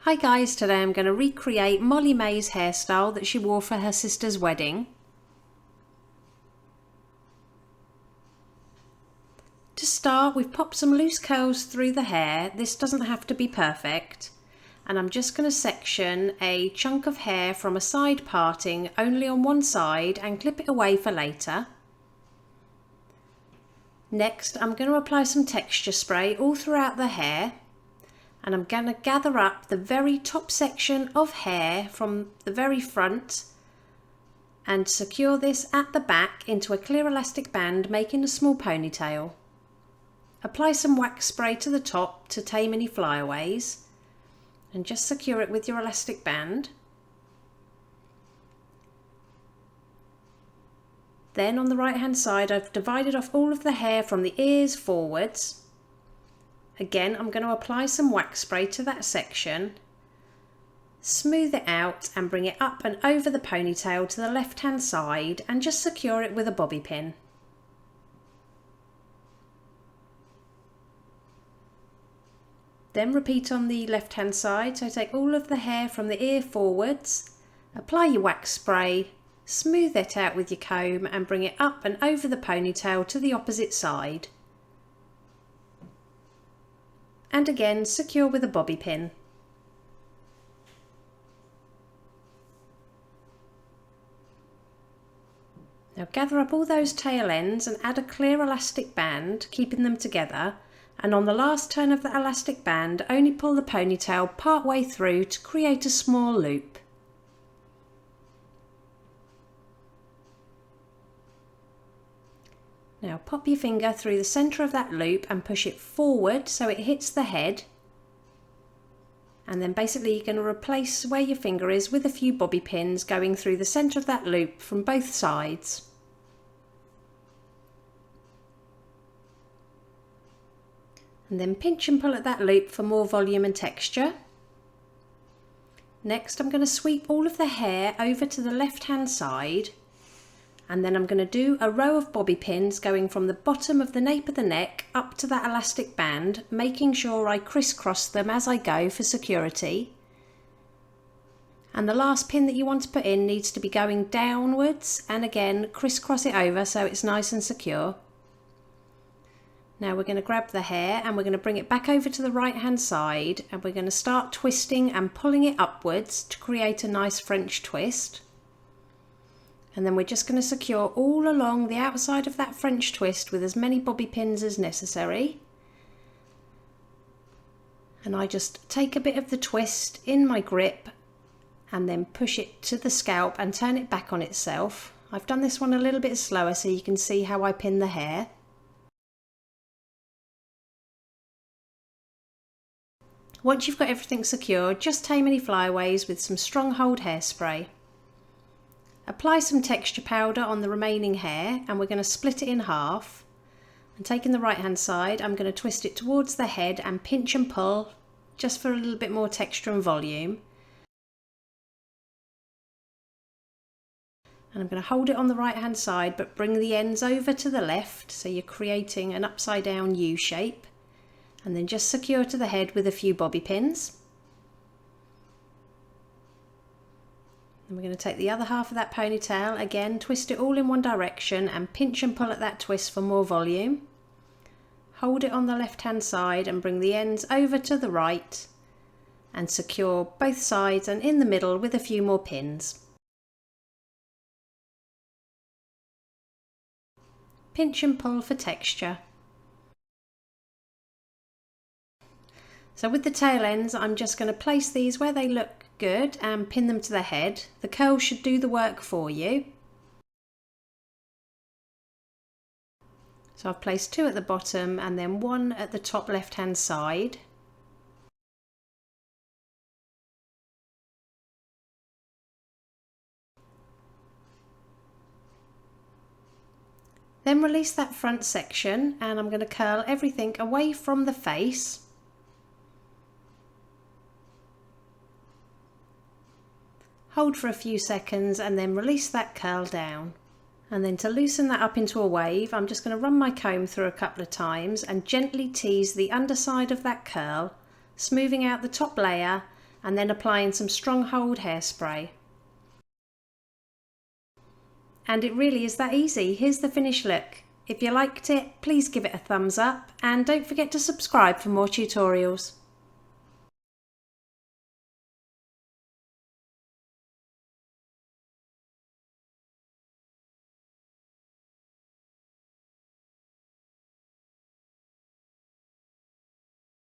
Hi guys, today I'm going to recreate Molly Mae's hairstyle that she wore for her sister's wedding. To start, we've popped some loose curls through the hair. This doesn't have to be perfect. And I'm just going to section a chunk of hair from a side parting only on one side and clip it away for later. Next, I'm going to apply some texture spray all throughout the hair. And I'm going to gather up the very top section of hair from the very front and secure this at the back into a clear elastic band, making a small ponytail. Apply some wax spray to the top to tame any flyaways and just secure it with your elastic band. Then on the right hand side, I've divided off all of the hair from the ears forwards. Again, I'm going to apply some wax spray to that section, smooth it out and bring it up and over the ponytail to the left hand side and just secure it with a bobby pin. Then repeat on the left hand side, so take all of the hair from the ear forwards, apply your wax spray, smooth it out with your comb and bring it up and over the ponytail to the opposite side. And again secure with a bobby pin. Now gather up all those tail ends and add a clear elastic band, keeping them together, and on the last turn of the elastic band only pull the ponytail part way through to create a small loop. Now pop your finger through the centre of that loop and push it forward so it hits the head, and then basically you're going to replace where your finger is with a few bobby pins going through the centre of that loop from both sides. And then pinch and pull at that loop for more volume and texture. Next I'm going to sweep all of the hair over to the left hand side. And then I'm going to do a row of bobby pins going from the bottom of the nape of the neck up to that elastic band, making sure I crisscross them as I go for security. And the last pin that you want to put in needs to be going downwards, and again crisscross it over so it's nice and secure. Now we're going to grab the hair and we're going to bring it back over to the right hand side, and we're going to start twisting and pulling it upwards to create a nice French twist. And then we're just going to secure all along the outside of that French twist with as many bobby pins as necessary. And I just take a bit of the twist in my grip and then push it to the scalp and turn it back on itself. I've done this one a little bit slower so you can see how I pin the hair. Once you've got everything secured, just tame any flyaways with some strong hold hairspray. Apply some texture powder on the remaining hair and we're going to split it in half. And taking the right hand side, I'm going to twist it towards the head and pinch and pull just for a little bit more texture and volume. And I'm going to hold it on the right hand side but bring the ends over to the left so you're creating an upside down U shape. And then just secure to the head with a few bobby pins. And we're going to take the other half of that ponytail, again twist it all in one direction and pinch and pull at that twist for more volume. Hold it on the left hand side and bring the ends over to the right and secure both sides and in the middle with a few more pins. Pinch and pull for texture. So with the tail ends, I'm just going to place these where they look good and pin them to the head. The curl should do the work for you. So I've placed two at the bottom and then one at the top left hand side. Then release that front section and I'm going to curl everything away from the face. Hold for a few seconds and then release that curl down. And then to loosen that up into a wave, I'm just going to run my comb through a couple of times and gently tease the underside of that curl, smoothing out the top layer and then applying some strong hold hairspray. And it really is that easy. Here's the finished look. If you liked it, please give it a thumbs up and don't forget to subscribe for more tutorials.